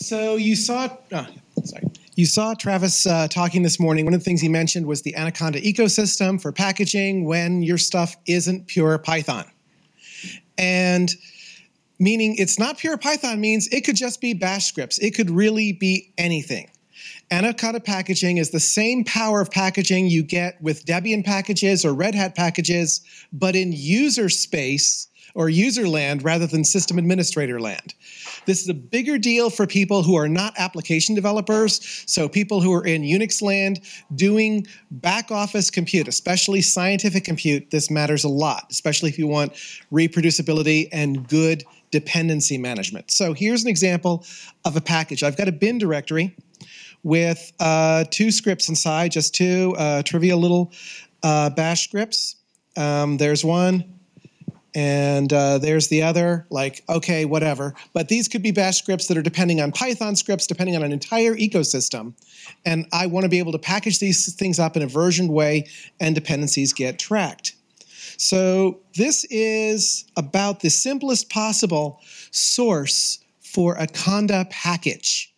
So you saw, you saw Travis talking this morning. One of the things he mentioned was the Anaconda ecosystem for packaging when your stuff isn't pure Python. And meaning it's not pure Python means it could just be bash scripts. It could really be anything. Anaconda packaging is the same power of packaging you get with Debian packages or Red Hat packages, but in user space or user land rather than system administrator land. This is a bigger deal for people who are not application developers, so people who are in Unix land doing back office compute, especially scientific compute. This matters a lot, especially if you want reproducibility and good dependency management. So here's an example of a package. I've got a bin directory with 2 scripts inside, just 2 trivial little bash scripts. There's one. And there's the other, like, okay, whatever. But these could be bash scripts that are depending on Python scripts, depending on an entire ecosystem. And I want to be able to package these things up in a versioned way and dependencies get tracked. So this is about the simplest possible source for a Conda package.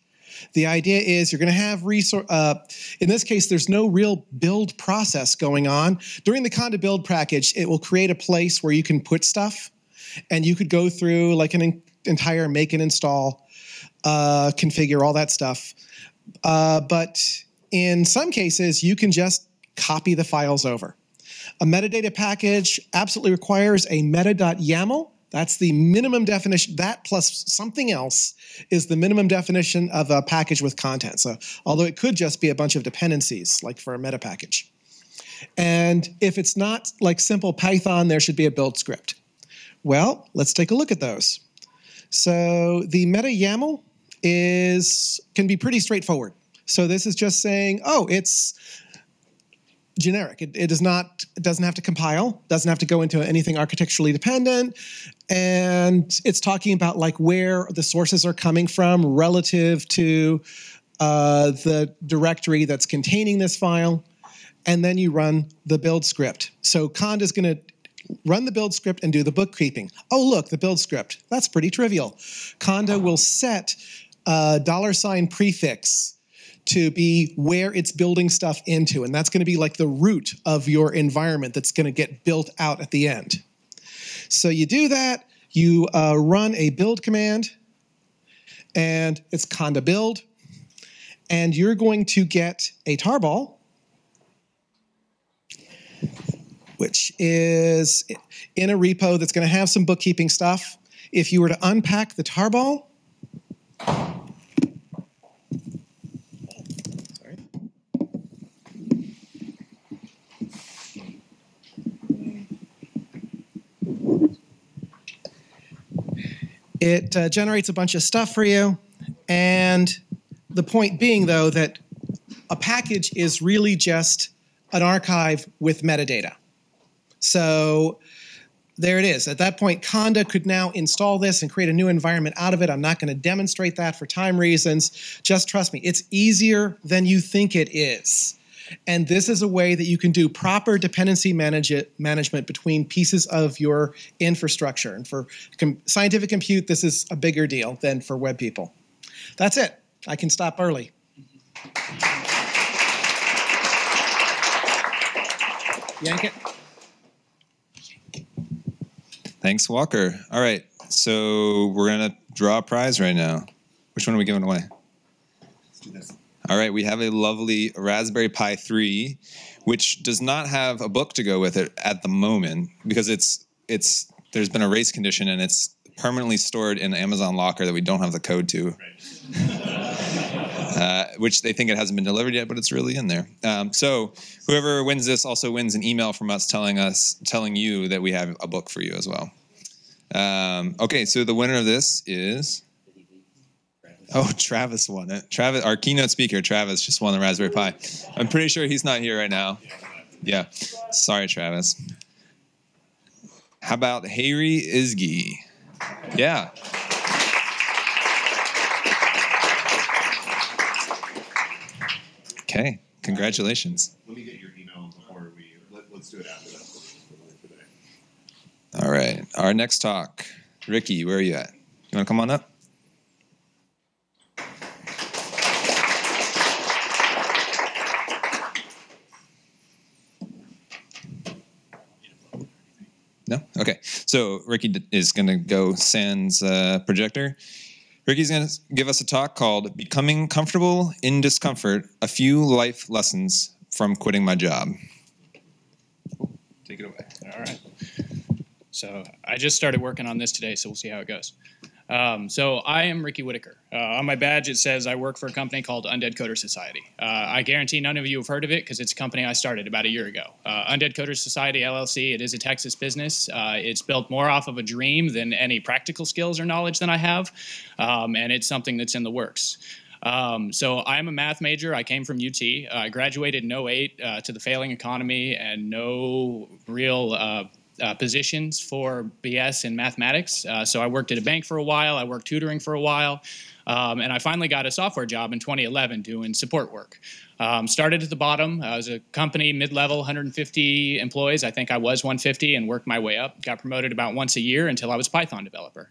The idea is you're going to have in this case, there's no real build process going on. During the Conda build package, it will create a place where you can put stuff, and you could go through like an entire make and install, configure, all that stuff. But in some cases, you can just copy the files over. A metadata package absolutely requires a meta.yaml. That's the minimum definition. That plus something else is the minimum definition of a package with content. So, although it could just be a bunch of dependencies, like for a meta package. And if it's not like simple Python, there should be a build script. Well, let's take a look at those. So the meta YAML can be pretty straightforward. So this is just saying, oh, it's generic. It doesn't have to compile, doesn't have to go into anything architecturally dependent, and it's talking about like where the sources are coming from relative to the directory that's containing this file, and then you run the build script. So Conda is going to run the build script and do the bookkeeping. Oh, look, the build script. That's pretty trivial. Conda will set $ prefix to be where it's building stuff into. And that's going to be like the root of your environment that's going to get built out at the end. So you do that, you run a build command, and it's conda build, and you're going to get a tarball, which is in a repo that's going to have some bookkeeping stuff. If you were to unpack the tarball, it generates a bunch of stuff for you, and the point being, though, that a package is really just an archive with metadata. So there it is. At that point, Conda could now install this and create a new environment out of it. I'm not going to demonstrate that for time reasons. Just trust me, it's easier than you think it is. And this is a way that you can do proper dependency management between pieces of your infrastructure. And for scientific compute, this is a bigger deal than for web people. That's it. I can stop early. Yank it. Thanks, Walker. All right, so we're going to draw a prize right now. Which one are we giving away? Let's do this. All right, we have a lovely Raspberry Pi 3, which does not have a book to go with it at the moment because there's been a race condition and it's permanently stored in the Amazon locker that we don't have the code to, which they think it hasn't been delivered yet, but it's really in there. So whoever wins this also wins an email from us telling you that we have a book for you as well. Okay, so the winner of this is... Oh, Travis won it. Travis, our keynote speaker, Travis, just won the Raspberry Pi. I'm pretty sure he's not here right now. Yeah. Sorry, Travis. How about Harry Isgi? Yeah. Okay. Congratulations. Let me get your email before let's do it after that. All right. Our next talk. Ricky, where are you at? You want to come on up? So Ricky is going to go sans projector. Ricky's going to give us a talk called Becoming Comfortable in Discomfort, A Few Life Lessons from Quitting My Job. Take it away. All right. So I just started working on this today, so we'll see how it goes. So I am Ricky Whittaker. On my badge, it says I work for a company called Undead Coder Society. I guarantee none of you have heard of it because it's a company I started about a year ago. Undead Coder Society, LLC, it is a Texas business. It's built more off of a dream than any practical skills or knowledge than I have, and it's something that's in the works. So I'm a math major. I came from UT. I graduated in 08 to the failing economy and no real positions for BS in mathematics. So I worked at a bank for a while. I worked tutoring for a while. And I finally got a software job in 2011 doing support work. Started at the bottom. I was a company mid-level, 150 employees. I think I was 150 and worked my way up. Got promoted about once a year until I was a Python developer.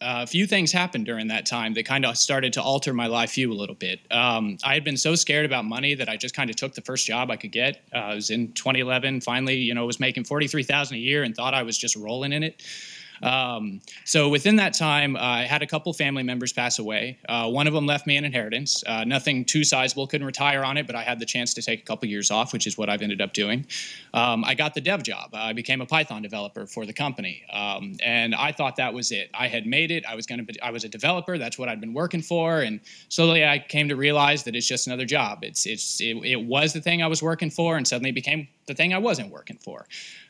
A few things happened during that time that kind of started to alter my life view a little bit. I had been so scared about money that I just kind of took the first job I could get. I was in 2011, finally, was making $43,000 a year and thought I was just rolling in it. So within that time, I had a couple family members pass away. One of them left me an inheritance. Nothing too sizable, couldn't retire on it, but I had the chance to take a couple years off, which is what I've ended up doing. I got the dev job. I became a Python developer for the company, and I thought that was it. I had made it. I was a developer. That's what I'd been working for, and slowly I came to realize that it's just another job. It was the thing I was working for, and suddenly it became the thing I wasn't working for.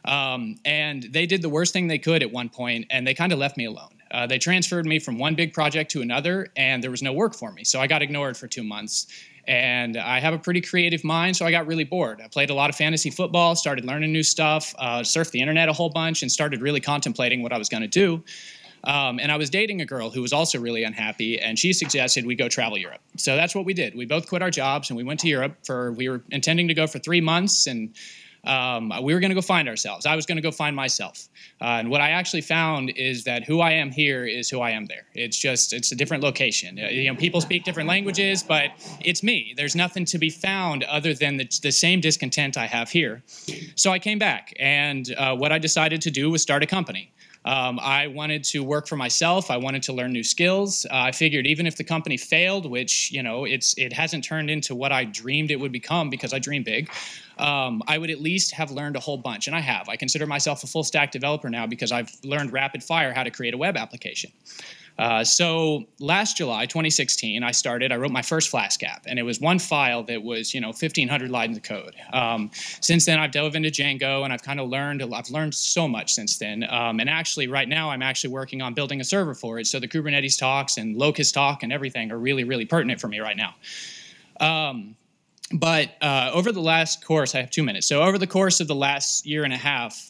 And they did the worst thing they could at one point, and they kind of left me alone. They transferred me from one big project to another, and there was no work for me. So I got ignored for 2 months. And I have a pretty creative mind, so I got really bored. I played a lot of fantasy football, started learning new stuff, surfed the internet a whole bunch, and started really contemplating what I was going to do. And I was dating a girl who was also really unhappy, and she suggested we go travel Europe. So that's what we did. We both quit our jobs, and we went to Europe. We were intending to go for 3 months, and we were going to go find ourselves. I was going to go find myself. And what I actually found is that who I am here is who I am there. It's a different location. People speak different languages, but it's me. There's nothing to be found other than the same discontent I have here. So I came back, and what I decided to do was start a company. I wanted to work for myself. I wanted to learn new skills. I figured even if the company failed, which, it hasn't turned into what I dreamed it would become because I dream big, I would at least have learned a whole bunch. And I have. I consider myself a full stack developer now because I've learned rapid fire how to create a web application. So last July, 2016, I wrote my first Flask app, and it was one file that was, 1,500 lines of code. Since then, I've dove into Django, and I've learned so much since then. And actually, right now, I'm actually working on building a server for it. So the Kubernetes talks and Locust talk and everything are really, really pertinent for me right now. But over the last course, I have 2 minutes. So over the course of the last year and a half,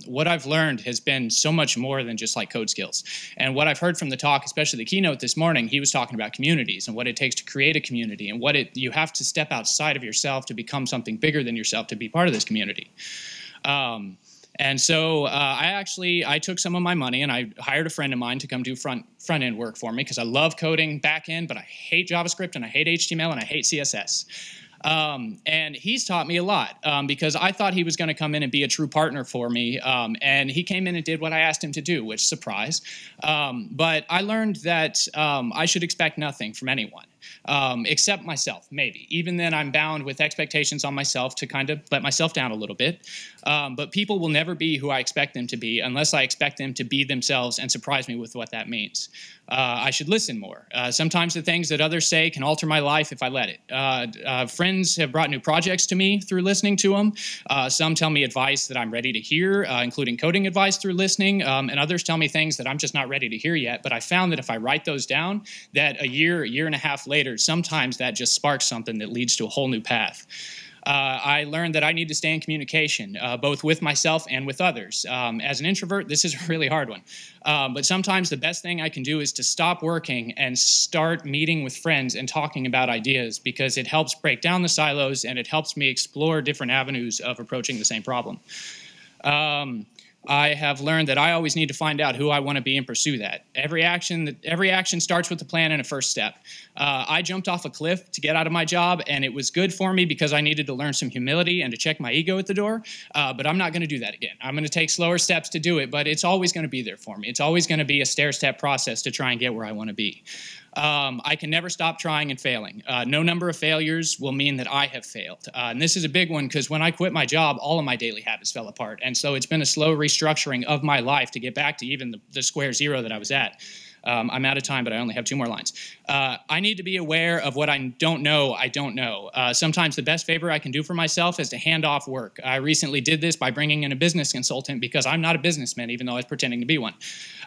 what I've learned has been so much more than just like code skills. And what I've heard from the talk, especially the keynote this morning, he was talking about communities and what it takes to create a community and you have to step outside of yourself to become something bigger than yourself to be part of this community. And so I took some of my money and I hired a friend of mine to come do front-end work for me because I love coding back-end, but I hate JavaScript and I hate HTML and I hate CSS. And he's taught me a lot because I thought he was going to come in and be a true partner for me. And he came in and did what I asked him to do, which surprise. But I learned that I should expect nothing from anyone. Except myself, maybe. Even then, I'm bound with expectations on myself to kind of let myself down a little bit. But people will never be who I expect them to be unless I expect them to be themselves and surprise me with what that means. I should listen more. Sometimes the things that others say can alter my life if I let it. Friends have brought new projects to me through listening to them. Some tell me advice that I'm ready to hear, including coding advice through listening, and others tell me things that I'm just not ready to hear yet. But I found that if I write those down, that a year and a half later, sometimes that just sparks something that leads to a whole new path. I learned that I need to stay in communication, both with myself and with others. As an introvert, this is a really hard one. But sometimes the best thing I can do is to stop working and start meeting with friends and talking about ideas because it helps break down the silos and it helps me explore different avenues of approaching the same problem. I have learned that I always need to find out who I want to be and pursue that. Every action starts with a plan and a first step. I jumped off a cliff to get out of my job, and it was good for me because I needed to learn some humility and to check my ego at the door. But I'm not going to do that again. I'm going to take slower steps to do it, but it's always going to be there for me. It's always going to be a stair-step process to try and get where I want to be. I can never stop trying and failing. No number of failures will mean that I have failed. And this is a big one because when I quit my job, all of my daily habits fell apart. And so it's been a slow restructuring of my life to get back to even the square zero that I was at. I'm out of time, but I only have 2 more lines. I need to be aware of what I don't know. Sometimes the best favor I can do for myself is to hand off work. I recently did this by bringing in a business consultant because I'm not a businessman, even though I was pretending to be one.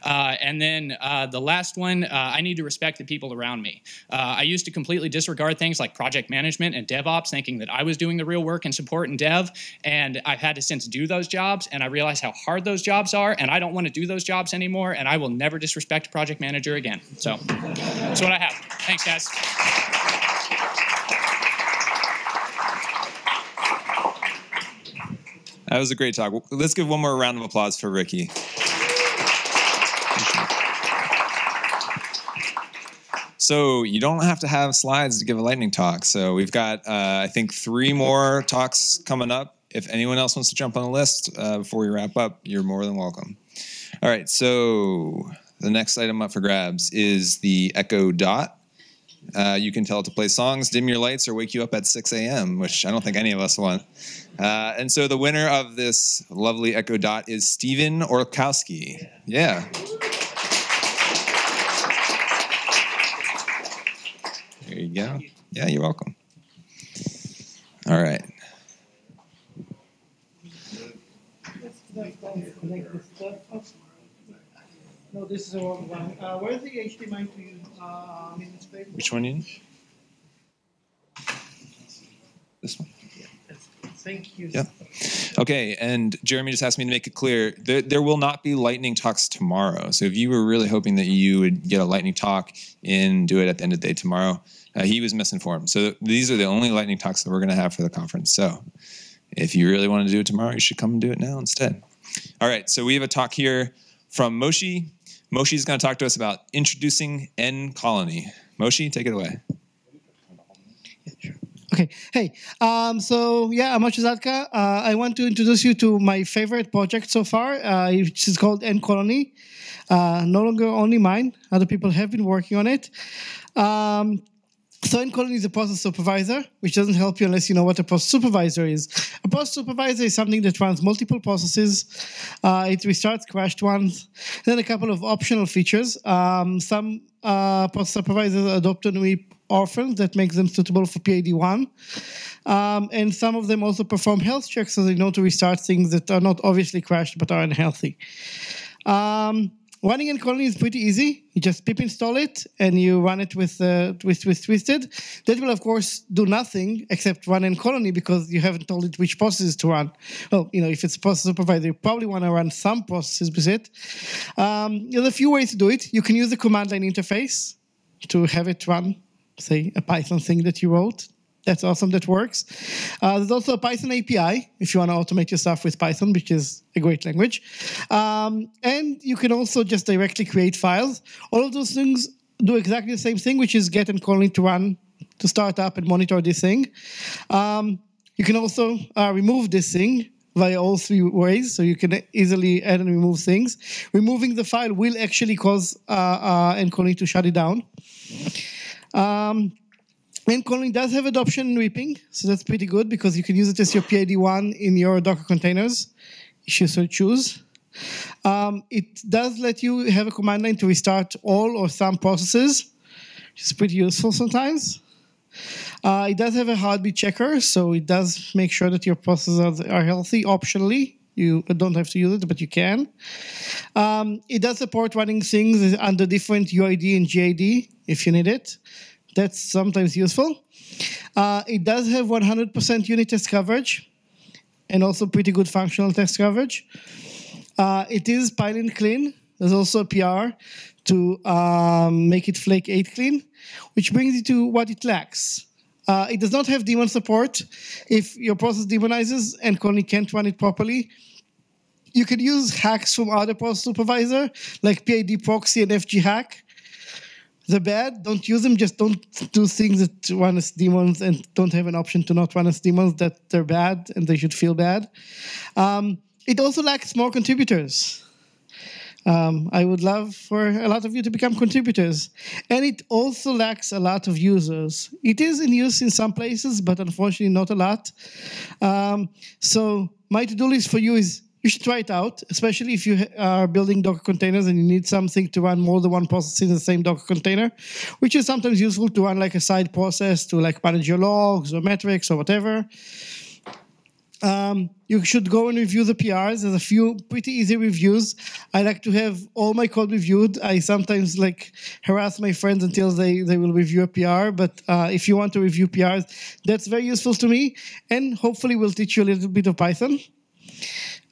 And then the last one, I need to respect the people around me. I used to completely disregard things like project management and DevOps, thinking that I was doing the real work in support and dev. And I've had to since do those jobs, and I realize how hard those jobs are, and I don't want to do those jobs anymore, and I will never disrespect a project manager again. So that's what I have. Thanks, guys. That was a great talk. Let's give one more round of applause for Ricky. So you don't have to have slides to give a lightning talk. So we've got, I think, 3 more talks coming up. If anyone else wants to jump on the list before we wrap up, you're more than welcome. All right, so the next item up for grabs is the Echo Dot. You can tell it to play songs, dim your lights, or wake you up at 6 a.m., which I don't think any of us want. And so the winner of this lovely Echo Dot is Steven Orkowski. Yeah. There you go. Yeah, you're welcome. All right. No, this is the wrong one. Where's the HDMI to use? In this paper? Which one you need? This one? Yeah, thank you. Yep. Okay, and Jeremy just asked me to make it clear, there will not be lightning talks tomorrow. So if you were really hoping that you would get a lightning talk and do it at the end of the day tomorrow, he was misinformed. So these are the only lightning talks that we're going to have for the conference. So if you really want to do it tomorrow, you should come and do it now instead. All right, so we have a talk here from Moshi. Moshi is going to talk to us about introducing NColony. Moshi, take it away. Okay. Hey. So yeah, I'm Moshe Zadka. I want to introduce you to my favorite project so far, which is called NColony. No longer only mine. Other people have been working on it. So NColony is a process supervisor, which doesn't help you unless you know what a process supervisor is. A process supervisor is something that runs multiple processes. It restarts crashed ones. Then a couple of optional features. Some process supervisors adopt new orphans that makes them suitable for PID1. And some of them also perform health checks so they know to restart things that are not obviously crashed but are unhealthy. Running NColony is pretty easy. You just pip install it and you run it with Twisted. That will, of course, do nothing except run NColony because you haven't told it which processes to run. Well, if it's a process supervisor, you probably want to run some processes with it. There's a few ways to do it. You can use the command line interface to have it run, say, a Python thing that you wrote. That's awesome. That works. There's also a Python API if you want to automate your stuff with Python, which is a great language. And you can also just directly create files. All of those things do exactly the same thing, which is get NColony to run, to start up and monitor this thing. You can also remove this thing via all 3 ways, so you can easily add and remove things. Removing the file will actually cause NColony to shut it down. NColony does have adoption in ripping, so that's pretty good because you can use it as your PID1 in your Docker containers, if you so choose. It does let you have a command line to restart all or some processes, which is pretty useful sometimes. It does have a heartbeat checker, so it does make sure that your processes are healthy optionally. You don't have to use it, but you can. It does support running things under different UID and GID if you need it. That's sometimes useful. It does have 100% unit test coverage and also pretty good functional test coverage. It is pilot clean. There's also a PR to make it Flake 8 clean, which brings you to what it lacks. It does not have daemon support. If your process demonizes and NColony can't run it properly, You can use hacks from other process supervisor, like PID proxy and FG hack. They're bad. Don't use them. Just don't do things that run as daemons and don't have an option to not run as daemons. That they're bad and they should feel bad. It also lacks more contributors. I would love for a lot of you to become contributors. And it also lacks a lot of users. It is in use in some places, but unfortunately not a lot. So my to-do list for you is you should try it out, especially if you are building Docker containers and you need something to run more than one process in the same Docker container, which is sometimes useful to run like a side process to like manage your logs or metrics or whatever. You should go and review the PRs. There's a few pretty easy reviews. I like to have all my code reviewed. I sometimes like harass my friends until they will review a PR. But if you want to review PRs, that's very useful to me. And hopefully will teach you a little bit of Python.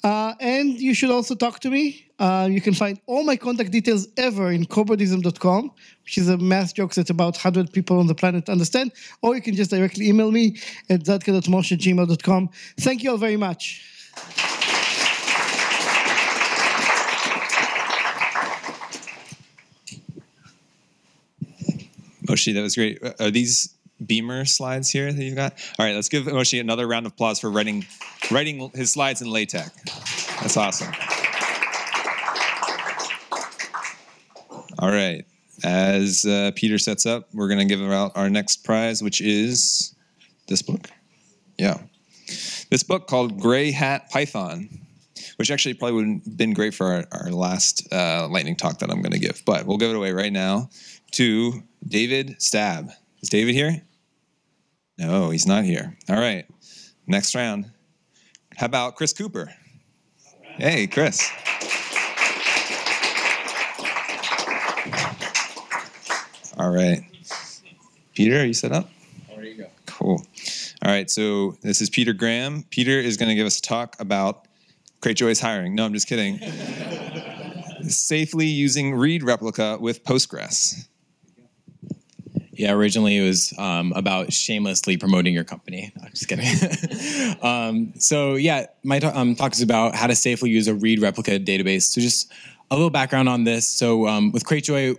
And you should also talk to me. You can find all my contact details ever in cobradism.com, which is a math joke that about 100 people on the planet understand. Or you can just directly email me at zadka.moshe@gmail.com. Thank you all very much. Moshi, that was great. Are these Beamer slides here that you've got? All right, let's give Moshi another round of applause for writing his slides in LaTeX. That's awesome. All right, as Peter sets up, we're going to give out our next prize, which is this book. Yeah. This book called Gray Hat Python, which actually probably would have been great for our last lightning talk that I'm going to give. But we'll give it away right now to David Stab. Is David here? No, he's not here. All right. Next round. How about Chris Cooper? Hey, Chris. All right. Peter, are you set up? There you go. Cool. All right, so this is Peter Graham. Peter is going to give us a talk about CrateJoy's hiring. No, I'm just kidding. Safely using read replica with Postgres. Yeah, originally it was about shamelessly promoting your company. No, I'm just kidding. So yeah, my talk is about how to safely use a read replica database. So just a little background on this. So with CrateJoy,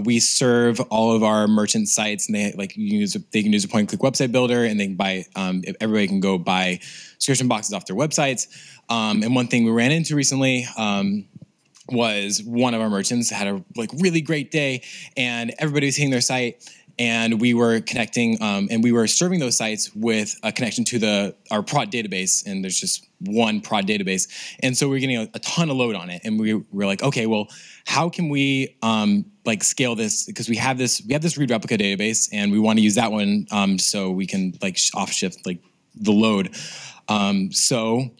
we serve all of our merchant sites, and they can use a point-and-click website builder, and they can buy. Everybody can go buy subscription boxes off their websites. And one thing we ran into recently was one of our merchants had a really great day, and everybody was hitting their site. And we were connecting, and we were serving those sites with a connection to our prod database, and there's just one prod database. And so we were getting a ton of load on it, and we were like, okay, well, how can we scale this? Because we have this read replica database, and we want to use that one so we can off shift the load. So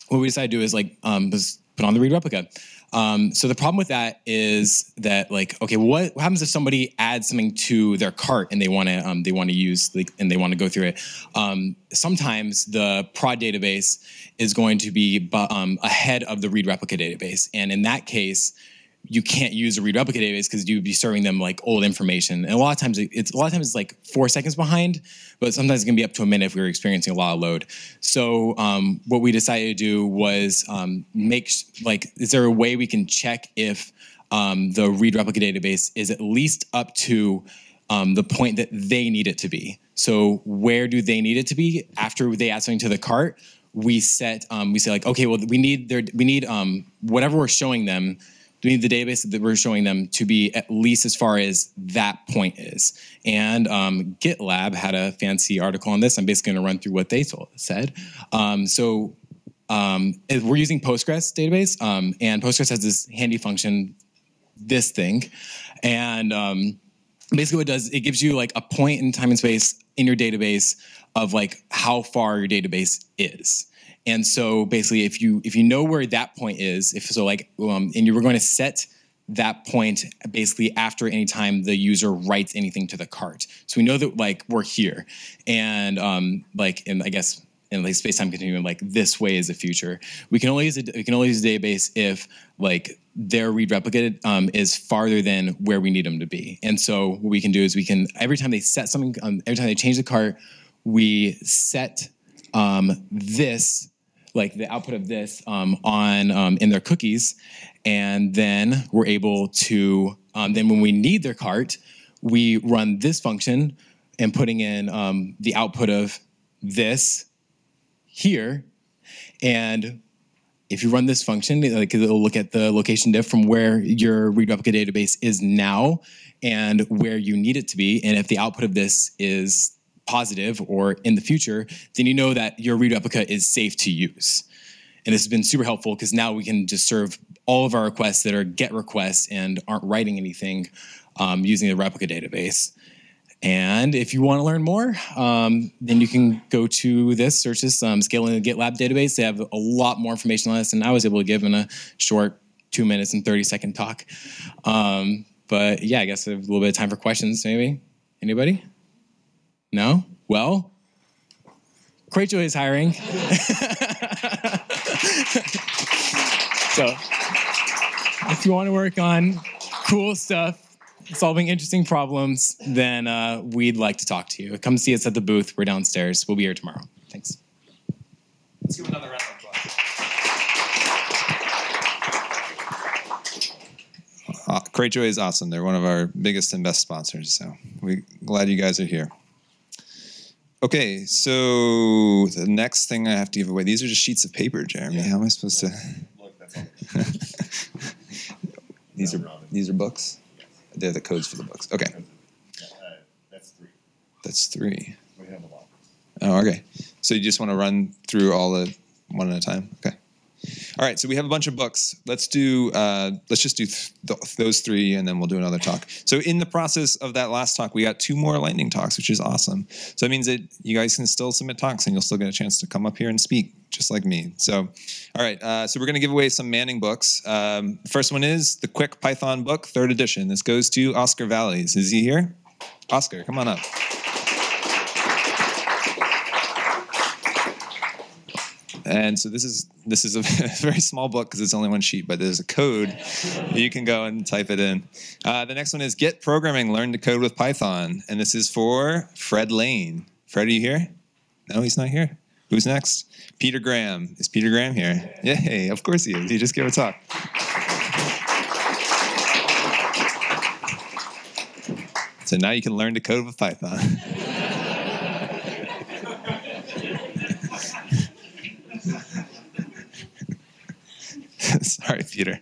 what we decided to do is was put on the read replica. So the problem with that is that okay, what happens if somebody adds something to their cart and they want to use and they want to go through it? Sometimes the prod database is going to be ahead of the read replica database, and in that case, you can't use a read replica database because you'd be serving them old information. And a lot of times it's 4 seconds behind, but sometimes it can be up to a minute if we were experiencing a lot of load. So what we decided to do was is there a way we can check if the read replica database is at least up to the point that they need it to be? So where do they need it to be after they add something to the cart? We say okay, well we need whatever we're showing them. We need the database that we're showing them to be at least as far as that point is. And GitLab had a fancy article on this. I'm basically going to run through what they said. So we're using Postgres database, and Postgres has this handy function, this thing. And basically what it does, it gives you a point in time and space in your database of how far your database is. And so basically, if you know where that point is, and you were going to set that point basically after any time the user writes anything to the cart. So we know that we're here, and I guess in space-time continuum, this way is the future. We can only use a database if their read replica is farther than where we need them to be. And so what we can do is every time they set something, every time they change the cart, we set this like the output of this in their cookies, and then we're able to then when we need their cart, we run this function and putting in the output of this here, and if you run this function, like it'll look at the location diff from where your read replica database is now and where you need it to be, and if the output of this is positive or in the future, then you know that your read replica is safe to use. And this has been super helpful because now we can just serve all of our requests that are GET requests and aren't writing anything using the replica database. And if you want to learn more, then you can go to this, search this, Scaling the GitLab database. They have a lot more information on this than I was able to give in a short 2 minutes and 30-second talk. But yeah, I guess I have a little bit of time for questions, maybe. Anybody? No? Well, Craigjoy is hiring. So if you want to work on cool stuff, solving interesting problems, then we'd like to talk to you. Come see us at the booth. We're downstairs. We'll be here tomorrow. Thanks. Let's give another round of applause. Craigjoy is awesome. They're one of our biggest and best sponsors, so we're glad you guys are here. Okay, so the next thing I have to give away, these are just sheets of paper, Jeremy. How am I supposed to? Look, that's all. These are books? They're the codes for the books. Okay. That's 3. That's 3. We have a lot. Oh, okay. So you just want to run through all the one at a time? Okay. All right, so we have a bunch of books. Let's just do those 3, and then we'll do another talk. So in the process of that last talk, we got 2 more lightning talks, which is awesome. So that means that you guys can still submit talks, and you'll still get a chance to come up here and speak, just like me. So, all right, so we're going to give away some Manning books. The first one is the Quick Python book, 3rd edition. This goes to Oscar Valleys. Is he here? Oscar, come on up. And so this is a very small book because it's only 1 sheet, but there's a code. You can go and type it in. The next one is Get Programming, Learn to Code with Python. And this is for Fred Lane. Fred, are you here? No, he's not here. Who's next? Peter Graham. Is Peter Graham here? Yay, of course he is. He just gave a talk. So now you can learn to code with Python. Sorry, Peter.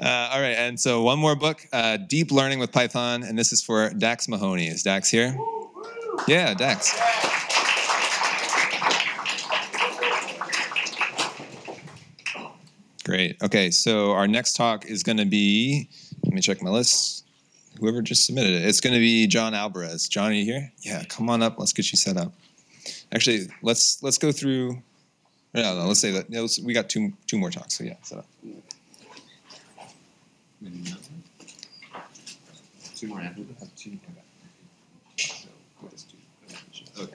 All right, and so one more book, Deep Learning with Python, and this is for Dax Mahoney. Is Dax here? Yeah, Dax. Great. Okay, so our next talk is going to be, let me check my list. Whoever just submitted it. It's going to be John Arbelaez. John, are you here? Yeah, come on up. Let's get you set up. Actually, let's go through. No, let's say that. No, we got two more talks. So yeah, set up. 2 more after this? 2. Okay.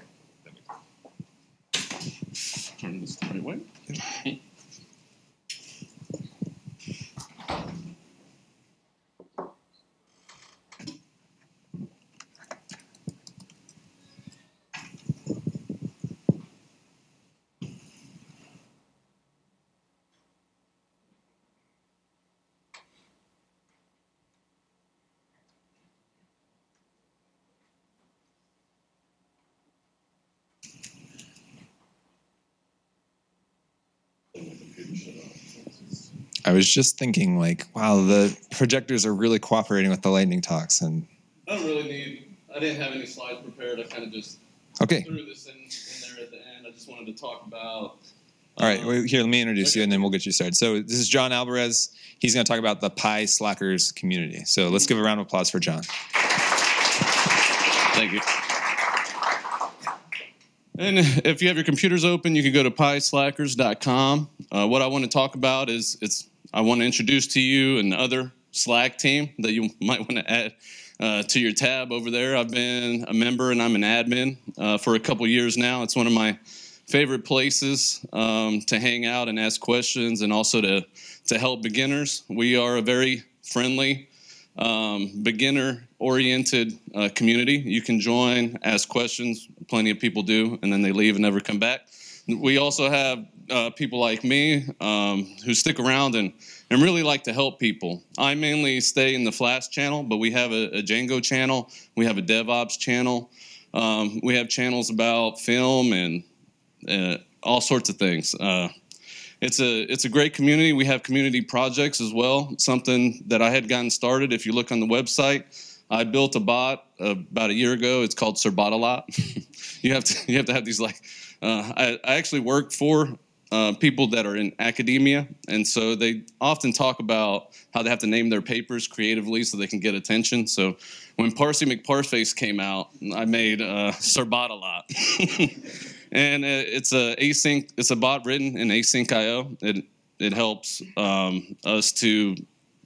Turn this the right way. I was just thinking, like, wow, the projectors are really cooperating with the lightning talks, and I don't really need. I didn't have any slides prepared. I kind of just okay. threw this in there at the end. I just wanted to talk about. All right, here, let me introduce you, and then we'll get you started. So this is John Arbelaez. He's going to talk about the pyslackers community. So let's give a round of applause for John. Thank you. And if you have your computers open, you can go to pyslackers.com. What I want to talk about is I want to introduce to you another Slack team that you might want to add to your tab over there. I've been a member and I'm an admin for a couple years now. It's one of my favorite places to hang out and ask questions and also to help beginners. We are a very friendly, beginner-oriented community. You can join, ask questions. Plenty of people do, and then they leave and never come back. we also have people like me who stick around and really like to help people. I mainly stay in the Flash channel, but we have a Django channel. We have a DevOps channel. We have channels about film and all sorts of things. It's a great community. We have community projects as well, something that I had gotten started. If you look on the website, I built a bot about a year ago. It's called Sirbotalot. you have to have these like. I actually work for people that are in academia, and so they often talk about how they have to name their papers creatively so they can get attention. So when Parsy McParseface came out, I made Sirbotalot. And it's a bot written in async IO. It helps us to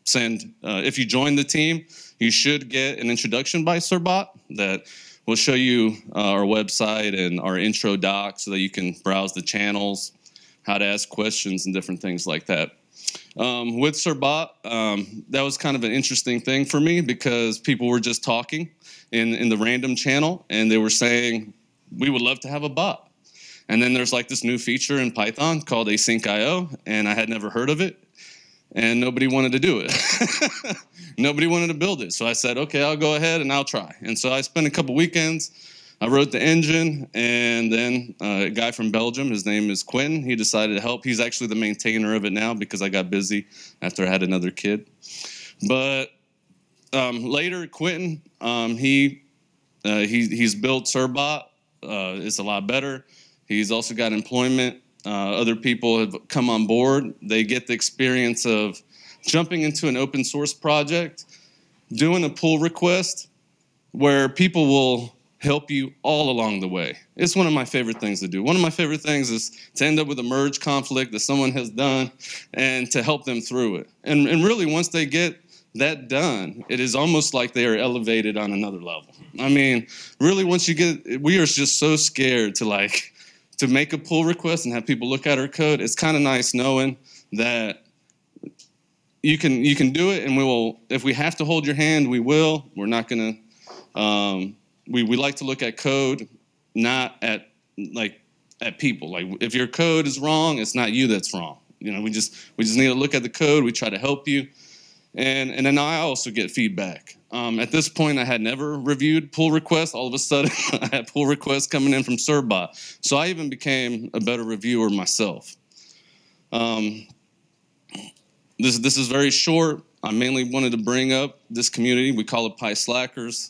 send. If you join the team, you should get an introduction by Sirbot that will show you our website and our intro doc so that you can browse the channels, how to ask questions, and different things like that. With Sirbot, that was kind of an interesting thing for me because people were just talking in the random channel, and they were saying, we would love to have a bot. And then there's like this new feature in Python called async IO, and I had never heard of it, and nobody wanted to do it. Nobody wanted to build it. So I said, okay, I'll go ahead and I'll try. And so I spent a couple weekends. I wrote the engine, and then a guy from Belgium, his name is Quentin, he decided to help. He's actually the maintainer of it now because I got busy after I had another kid. But later, Quentin, he's built Sirbot. It's a lot better. He's also got employment. Other people have come on board. They get the experience of jumping into an open source project, doing a pull request where people will help you all along the way. It's one of my favorite things to do. One of my favorite things is to end up with a merge conflict that someone has done and to help them through it. And really, once they get that done, it is almost like they are elevated on another level. I mean, really, once you get, we are just so scared to make a pull request and have people look at our code. It's kind of nice knowing that you can do it, and we will. If we have to hold your hand, we will. We're not gonna. We like to look at code, not at people. Like if your code is wrong, it's not you that's wrong. You know, we just need to look at the code. We try to help you, and then I also get feedback. At this point, I had never reviewed pull requests. All of a sudden, I had pull requests coming in from Sirbot. So I even became a better reviewer myself. This is very short. I mainly wanted to bring up this community. We call it pyslackers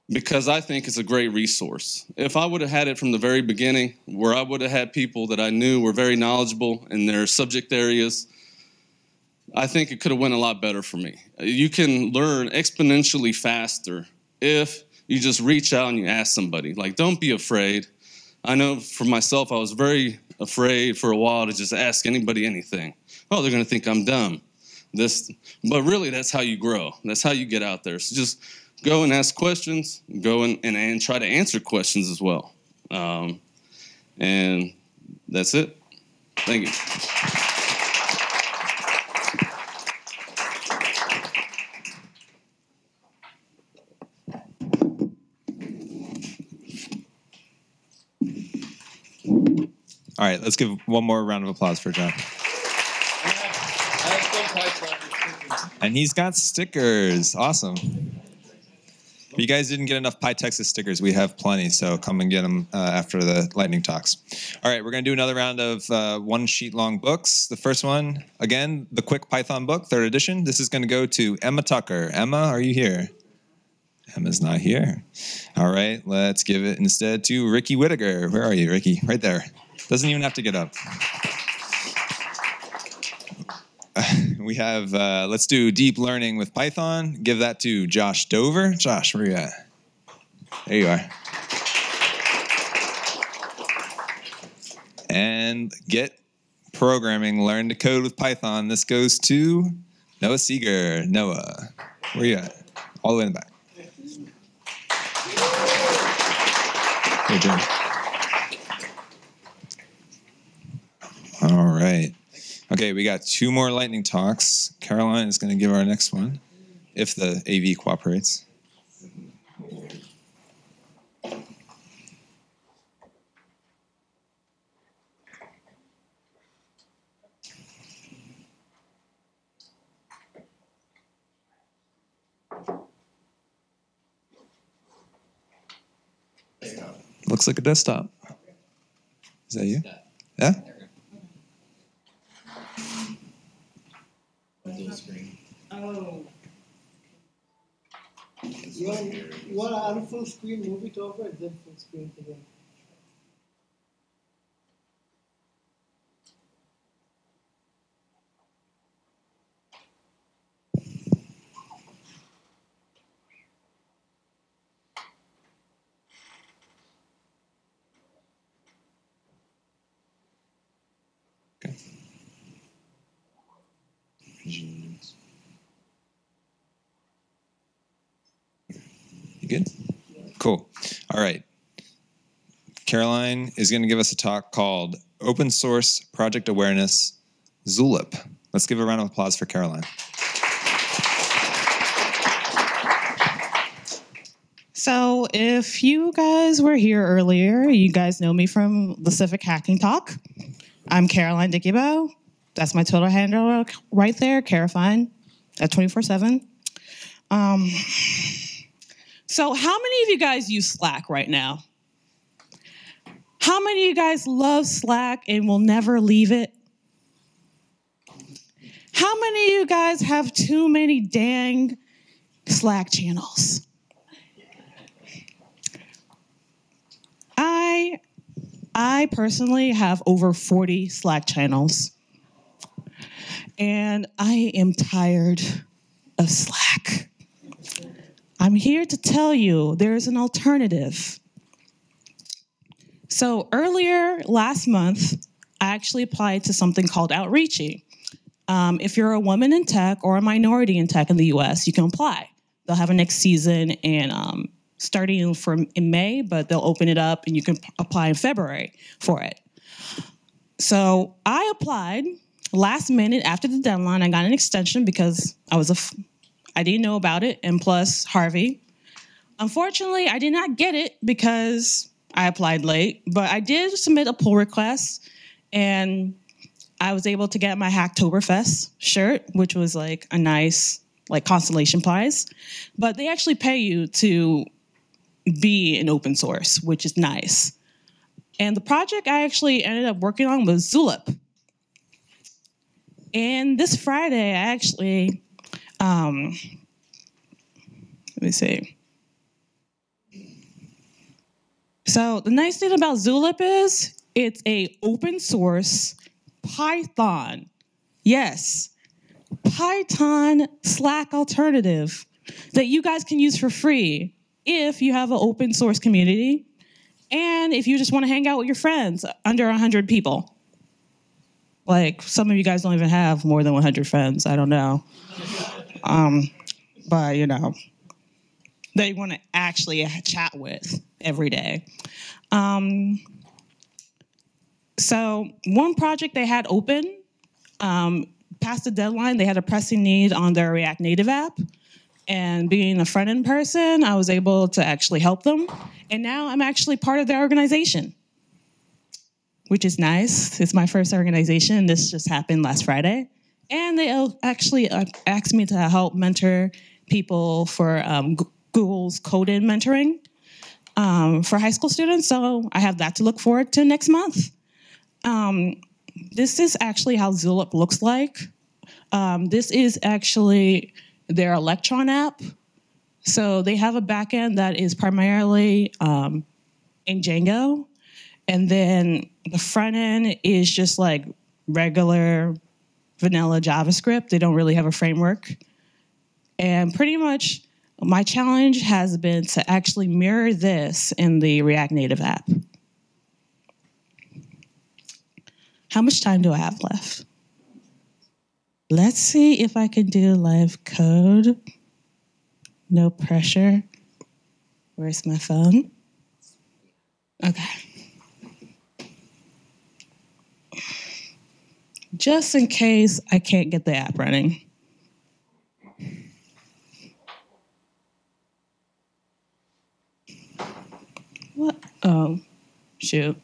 because I think it's a great resource. If I would have had it from the very beginning, where I would have had people that I knew were very knowledgeable in their subject areas, I think it could have went a lot better for me. You can learn exponentially faster if you just reach out and you ask somebody. Like, don't be afraid. I know for myself, I was very afraid for a while to just ask anybody anything. Oh, they're going to think I'm dumb. But really, that's how you grow. That's how you get out there. So just go and ask questions, go and try to answer questions as well. And that's it. Thank you. All right, let's give one more round of applause for John. And he's got stickers. Awesome. If you guys didn't get enough PyTexas stickers, we have plenty, so come and get them after the lightning talks. All right, we're going to do another round of one-sheet-long books. The first one, again, the Quick Python book, 3rd edition. This is going to go to Emma Tucker. Emma, are you here? Emma's not here. All right, let's give it instead to Ricky Whittaker. Where are you, Ricky? Right there. Doesn't even have to get up. We have, let's do deep learning with Python. Give that to Josh Dover. Josh, where are you at? There you are. And get programming, learn to code with Python. This goes to Noah Seeger. Noah, where are you at? All the way in the back. Here, Jim. All right. Okay, we got 2 more lightning talks. Caroline is going to give our next one, if the AV cooperates. looks like a desktop. Is that you? Yeah? Oh. You want to on full screen, move it over, and then full screen again. You good? Cool. All right. Caroline is going to give us a talk called Open Source Project Awareness, Zulip. Let's give a round of applause for Caroline. So if you guys were here earlier, you guys know me from the Civic Hacking Talk. I'm Caroline Dikibo. That's my Twitter handle right there, Carafine, at 24/7. So how many of you guys use Slack right now? How many of you guys love Slack and will never leave it? How many of you guys have too many dang Slack channels? I personally have over 40 Slack channels. And I am tired of Slack. I'm here to tell you there's an alternative. So earlier last month, I actually applied to something called Outreachy. If you're a woman in tech or a minority in tech in the US, you can apply. They'll have a next season and starting in May, but they'll open it up and you can apply in February for it. So I applied last minute after the deadline. I got an extension because I didn't know about it, and plus Harvey. Unfortunately, I did not get it because I applied late, but I did submit a pull request, and I was able to get my Hacktoberfest shirt, which was like a nice consolation prize. But they actually pay you to be an open source, which is nice. And the project I actually ended up working on was Zulip. And this Friday, I actually, let me see. So the nice thing about Zulip is it's a open source Python. Yes, Python Slack alternative that you guys can use for free if you have an open source community and if you just want to hang out with your friends under 100 people. Like, some of you guys don't even have more than 100 friends. I don't know. But, you know, that you want to actually chat with every day. So one project they had open, past the deadline, they had a pressing need on their React Native app. And being a front-end person, I was able to actually help them. And now I'm actually part of their organization, which is nice. It's my first organization. This just happened last Friday. And they actually asked me to help mentor people for Google's code-in mentoring for high school students. So I have that to look forward to next month. This is actually how Zulip looks like. This is actually their Electron app. So they have a backend that is primarily in Django. And then the front end is just like regular vanilla JavaScript. They don't really have a framework. And pretty much my challenge has been to actually mirror this in the React Native app. How much time do I have left? Let's see if I can do live code. No pressure. Where's my phone? Okay. Just in case I can't get the app running. What? Oh, shoot.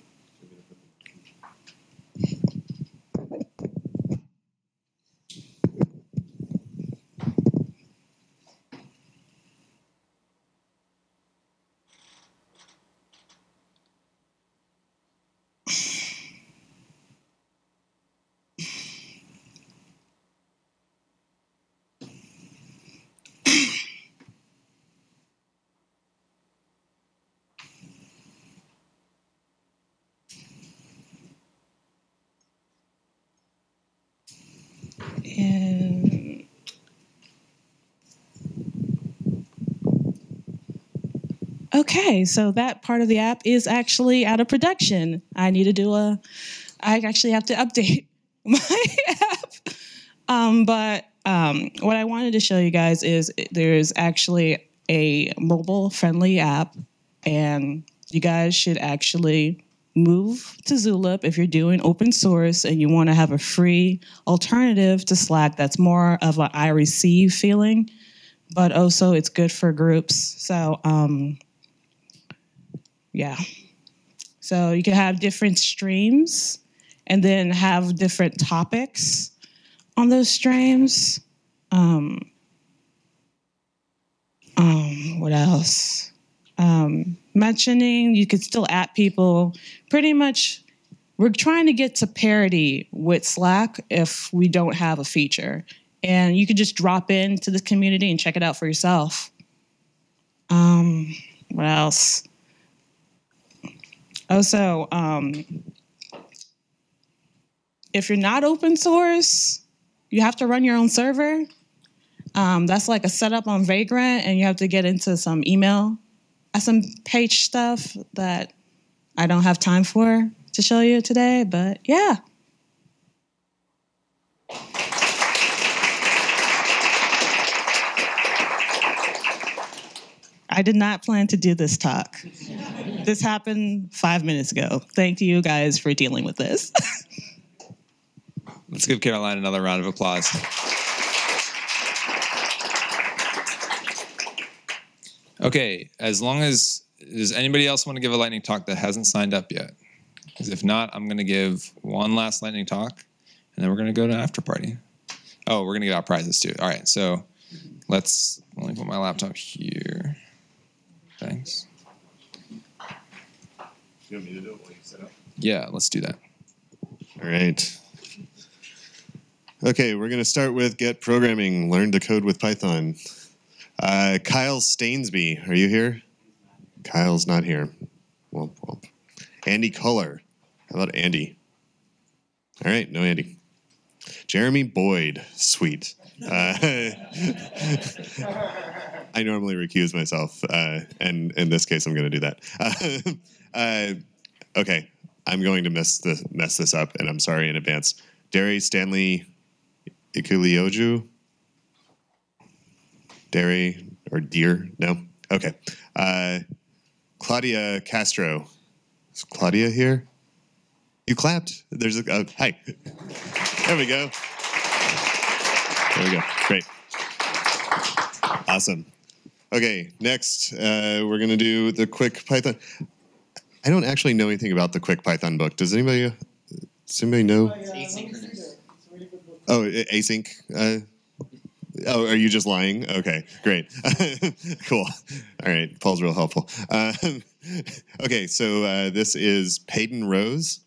And okay, so that part of the app is actually out of production. I actually have to update my app. But what I wanted to show you guys is there's actually a mobile-friendly app, and you guys should actually move to Zulip if you're doing open source and you want to have a free alternative to Slack that's more of an I receive feeling, but also it's good for groups. So, yeah. So you can have different streams and then have different topics on those streams. What else? Mentioning you could still at people. Pretty much, we're trying to get to parity with Slack if we don't have a feature. And you could just drop into the community and check it out for yourself. What else? Also, if you're not open source, you have to run your own server. That's like a setup on Vagrant, and you have to get into some email, some page stuff that I don't have time for to show you today, but yeah. I did not plan to do this talk. This happened 5 minutes ago. Thank you guys for dealing with this. Let's give Caroline another round of applause. Okay, does anybody else want to give a lightning talk that hasn't signed up yet? Because if not, I'm going to give one last lightning talk, and then we're going to go to after party. Oh, we're going to give out prizes too. All right, so let me put my laptop here. Thanks. You want me to do it while you set up? Yeah, let's do that. All right. Okay, we're going to start with Get Programming, Learn to Code with Python. Kyle Stainsby, are you here? Kyle's not here. Womp womp. Andy Culler. How about Andy? All right, no Andy. Jeremy Boyd. Sweet. I normally recuse myself, and in this case, I'm going to do that. Okay, I'm going to mess this up, and I'm sorry in advance. Derry Stanley Ikulioju? Derry or Deer? No? Okay. Claudia Castro. Is Claudia here? You clapped. There's a hi. There we go. There we go. Great. Awesome. Okay, next we're going to do the quick Python. I don't actually know anything about the quick Python book. Does anybody know? Oh, async. Oh, are you just lying? Okay, great. Cool. All right, Paul's real helpful. Okay, so this is Peyton Rose.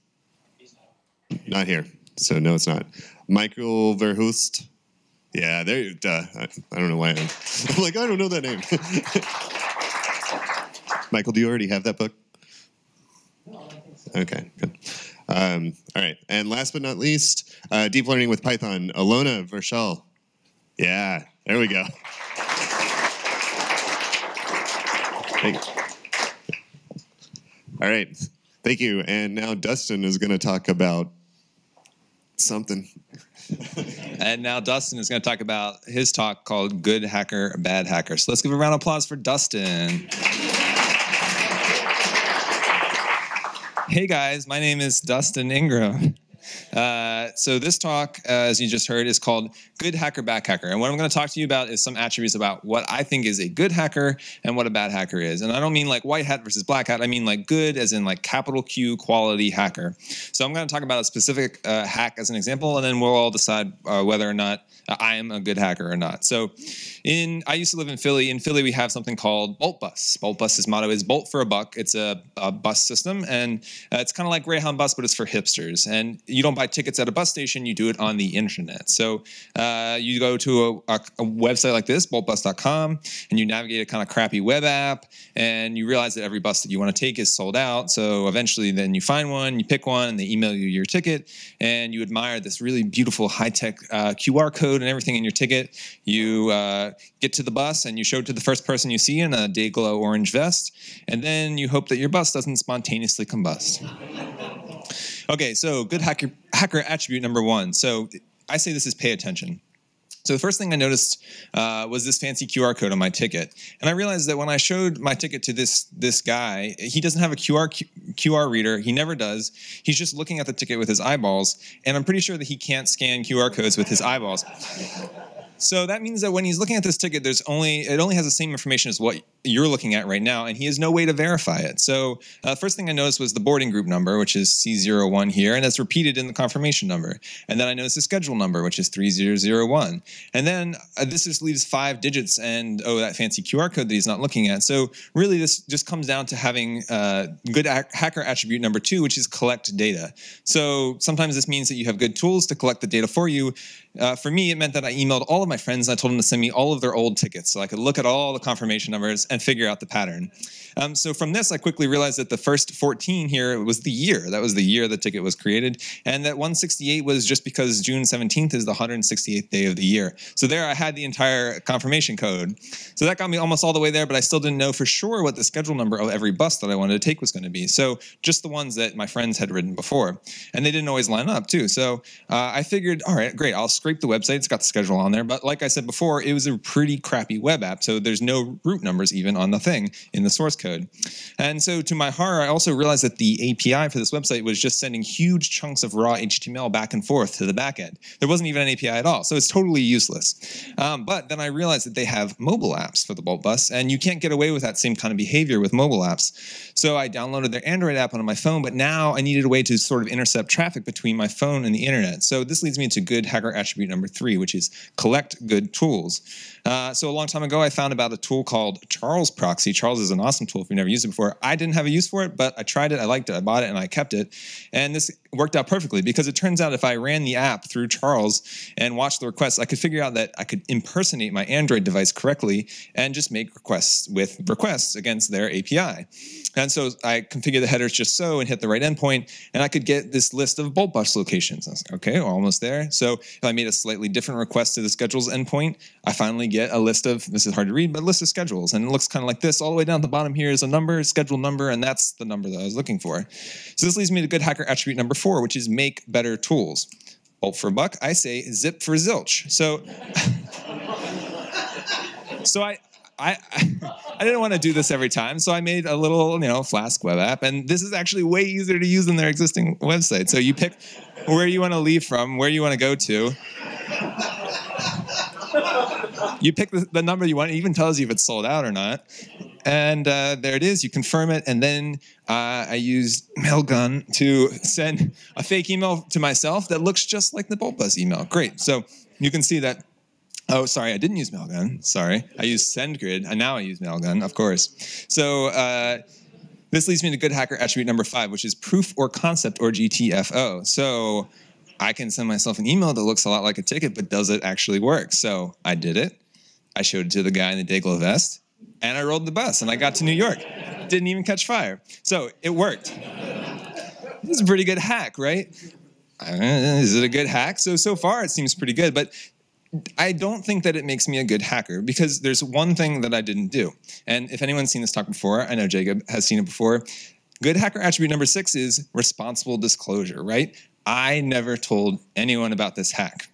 Not here, so no, it's not. Michael Verhoost. Yeah, there. I don't know why I'm like, I don't know that name. Michael, do you already have that book? Okay, good. All right, and last but not least, Deep Learning with Python, Alona Vershal. Yeah, there we go. Thank you. All right, thank you. And now Dustin is going to talk about something. And now Dustin is going to talk about his talk called Good Hacker, Bad Hacker. So let's give a round of applause for Dustin. Hey guys, my name is Dustin Ingram. So this talk, as you just heard, is called Good Hacker, Bad Hacker. And what I'm going to talk to you about is some attributes about what I think is a good hacker and what a bad hacker is. And I don't mean like white hat versus black hat. I mean like good as in like capital Q quality hacker. So I'm going to talk about a specific hack as an example, and then we'll all decide whether or not I am a good hacker or not. So I used to live in Philly. In Philly, we have something called Bolt Bus. Bolt Bus's motto is Bolt for a buck. It's a bus system, and it's kind of like Greyhound Bus, but it's for hipsters. And you don't buy tickets at a bus station, you do it on the internet. So you go to a website like this, boltbus.com, and you navigate a kind of crappy web app, and you realize that every bus that you want to take is sold out. So eventually then you find one, you pick one, and they email you your ticket, and you admire this really beautiful high-tech QR code and everything in your ticket. You get to the bus, and you show it to the first person you see in a day-glow orange vest, and then you hope that your bus doesn't spontaneously combust. Okay, so good hacker attribute number 1. So I say this is pay attention. So the first thing I noticed was this fancy QR code on my ticket. And I realized that when I showed my ticket to this guy, he doesn't have a QR reader. He never does. He's just looking at the ticket with his eyeballs. And I'm pretty sure that he can't scan QR codes with his eyeballs. So that means that when he's looking at this ticket, it only has the same information as what you're looking at right now, and he has no way to verify it. So first thing I noticed was the boarding group number, which is C01 here, and that's repeated in the confirmation number. And then I noticed the schedule number, which is 3001. And then this just leaves 5 digits and, that fancy QR code that he's not looking at. So really this just comes down to having good hacker attribute number 2, which is collect data. So sometimes this means that you have good tools to collect the data for you. For me, it meant that I emailed all of my friends and I told them to send me all of their old tickets so I could look at all the confirmation numbers and figure out the pattern. So from this, I quickly realized that the first 14 here was the year. That was the year the ticket was created. And that 168 was just because June 17th is the 168th day of the year. So there I had the entire confirmation code. So that got me almost all the way there, but I still didn't know for sure what the schedule number of every bus that I wanted to take was going to be. So just the ones that my friends had ridden before. And they didn't always line up too. So I figured, all right, great, I'll scrape the website. It's got the schedule on there. But like I said before, it was a pretty crappy web app. So there's no route numbers even on the thing in the source code. And so to my horror, I also realized that the API for this website was just sending huge chunks of raw HTML back and forth to the backend. There wasn't even an API at all. So it's totally useless. But then I realized that they have mobile apps for the Bolt bus, and you can't get away with that same kind of behavior with mobile apps. So I downloaded their Android app onto my phone, but now I needed a way to sort of intercept traffic between my phone and the internet. So this leads me to good hacker attribute number 3, which is collect good tools. So a long time ago, I found about a tool called Charles Proxy. Charles is an awesome tool if you've never used it before. I didn't have a use for it, but I tried it, I liked it, I bought it, and I kept it. And this worked out perfectly because it turns out if I ran the app through Charles and watched the requests, I could figure out that I could impersonate my Android device correctly and just make requests with requests against their API. And so I configured the headers just so and hit the right endpoint, and I could get this list of Bolt bus locations. I was like, okay, we're almost there. So if I made a slightly different request to the schedules endpoint, I finally get a list of, this is hard to read, but a list of schedules. And it looks kind of like this. All the way down at the bottom here is a number, schedule number, and that's the number that I was looking for. So this leads me to good hacker attribute number 4, which is make better tools. Bolt for a buck, I say zip for zilch. So, I didn't want to do this every time, so I made a little, Flask web app, and this is actually way easier to use than their existing website. So you pick where you want to leave from, where you want to go to. You pick the number you want. It even tells you if it's sold out or not. And there it is. You confirm it. And then I used Mailgun to send a fake email to myself that looks just like the Bolt bus email. Great. So you can see that. Oh, sorry, I didn't use Mailgun. Sorry. I used SendGrid, and now I use Mailgun, of course. So this leads me to good hacker attribute number 5, which is proof or concept, or GTFO. So I can send myself an email that looks a lot like a ticket, but does it actually work? So I did it. I showed it to the guy in the day-glow vest, and I rode the bus, and I got to New York. Didn't even catch fire. So it worked. This is a pretty good hack, right? Is it a good hack? So far, it seems pretty good, but I don't think that it makes me a good hacker because there's one thing that I didn't do. And if anyone's seen this talk before, I know Jacob has seen it before. Good hacker attribute number 6 is responsible disclosure, right? I never told anyone about this hack.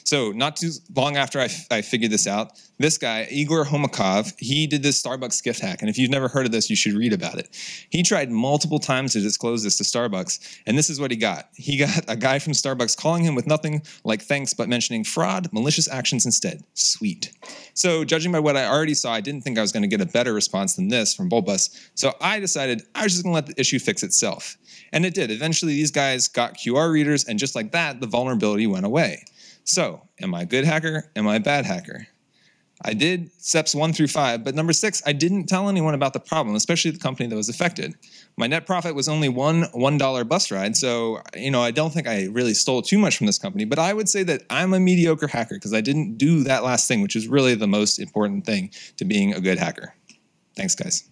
So not too long after I figured this out, this guy, Igor Homakov, he did this Starbucks gift hack. And if you've never heard of this, you should read about it. He tried multiple times to disclose this to Starbucks, and this is what he got. He got a guy from Starbucks calling him with nothing like thanks, but mentioning fraud, malicious actions instead. Sweet. So judging by what I already saw, I didn't think I was going to get a better response than this from BoltBus. So I decided I was just going to let the issue fix itself. And it did. Eventually, these guys got QR readers, and just like that, the vulnerability went away. So, am I a good hacker? Am I a bad hacker? I did steps 1 through 5, but number 6, I didn't tell anyone about the problem, especially the company that was affected. My net profit was only one $1 bus ride, so I don't think I really stole too much from this company, but I would say that I'm a mediocre hacker because I didn't do that last thing, which is really the most important thing to being a good hacker. Thanks, guys.